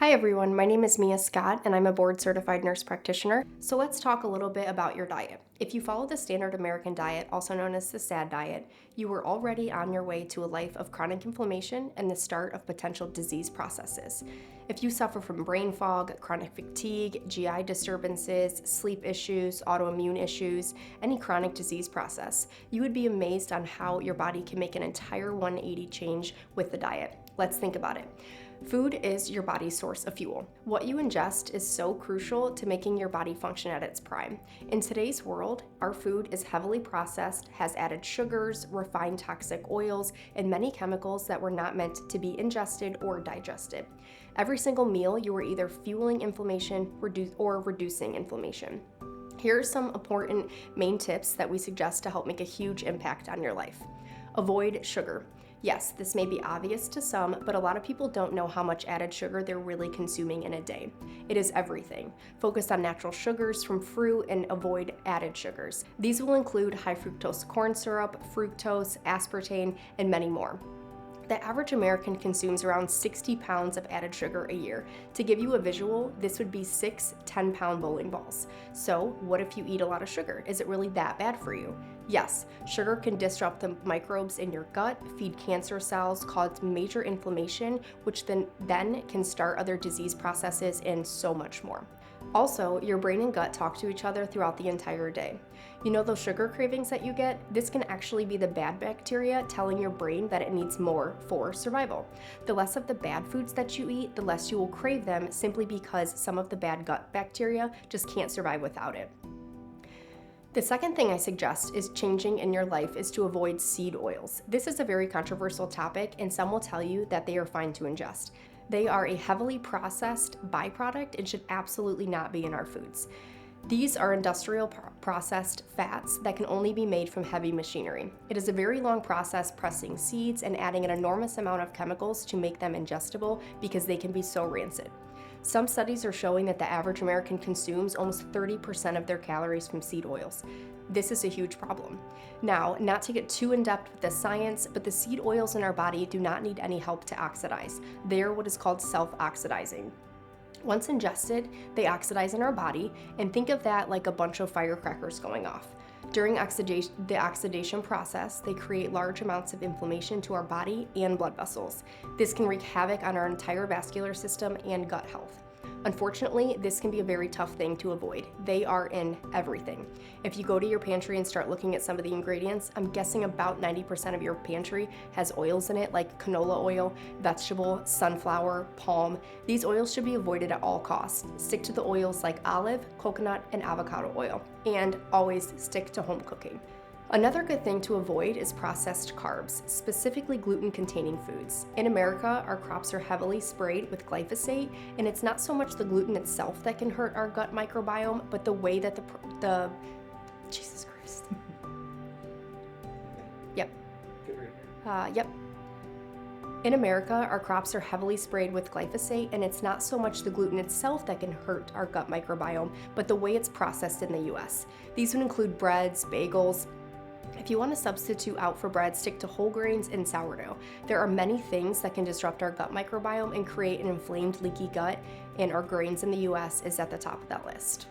Hi everyone, my name is Mia Scott and I'm a board certified nurse practitioner. So let's talk a little bit about your diet. If you follow the standard American diet, also known as the SAD diet, you are already on your way to a life of chronic inflammation and the start of potential disease processes. If you suffer from brain fog, chronic fatigue, GI disturbances, sleep issues, autoimmune issues, any chronic disease process, you would be amazed on how your body can make an entire 180 change with the diet. Let's think about it. Food is your body's source of fuel. What you ingest is so crucial to making your body function at its prime. In today's world, our food is heavily processed, has added sugars, refined toxic oils, and many chemicals that were not meant to be ingested or digested. Every single meal, you are either fueling inflammation or reducing inflammation. Here are some important main tips that we suggest to help make a huge impact on your life. Avoid sugar. Yes, this may be obvious to some, but a lot of people don't know how much added sugar they're really consuming in a day. It is everything. Focus on natural sugars from fruit and avoid added sugars. These will include high fructose corn syrup, fructose, aspartame, and many more. The average American consumes around 60 pounds of added sugar a year. To give you a visual, this would be 6 10-pound bowling balls. So, what if you eat a lot of sugar? Is it really that bad for you? Yes, sugar can disrupt the microbes in your gut, feed cancer cells, cause major inflammation, which then can start other disease processes and so much more. Also, your brain and gut talk to each other throughout the entire day. You know those sugar cravings that you get? This can actually be the bad bacteria telling your brain that it needs more for survival. The less of the bad foods that you eat, the less you will crave them simply because some of the bad gut bacteria just can't survive without it. The second thing I suggest is changing in your life is to avoid seed oils. This is a very controversial topic, and some will tell you that they are fine to ingest. They are a heavily processed byproduct and should absolutely not be in our foods. These are industrial processed fats that can only be made from heavy machinery. It is a very long process pressing seeds and adding an enormous amount of chemicals to make them ingestible because they can be so rancid. Some studies are showing that the average American consumes almost 30% of their calories from seed oils. This is a huge problem. Now, not to get too in-depth with the science, but the seed oils in our body do not need any help to oxidize. They are what is called self-oxidizing. Once ingested, they oxidize in our body, and think of that like a bunch of firecrackers going off. During the oxidation process, they create large amounts of inflammation to our body and blood vessels. This can wreak havoc on our entire vascular system and gut health. Unfortunately, this can be a very tough thing to avoid. They are in everything. If you go to your pantry and start looking at some of the ingredients, I'm guessing about 90% of your pantry has oils in it, like canola oil, vegetable, sunflower, palm. These oils should be avoided at all costs. Stick to the oils like olive, coconut, and avocado oil, and always stick to home cooking. Another good thing to avoid is processed carbs, specifically gluten-containing foods. In America, our crops are heavily sprayed with glyphosate, and it's not so much the gluten itself that can hurt our gut microbiome, but the way that the Jesus Christ. Yep. Yep. In America, our crops are heavily sprayed with glyphosate, and it's not so much the gluten itself that can hurt our gut microbiome, but the way it's processed in the US. These would include breads, bagels. If you want to substitute out for bread, stick to whole grains and sourdough. There are many things that can disrupt our gut microbiome and create an inflamed, leaky gut, and our grains in the US is at the top of that list.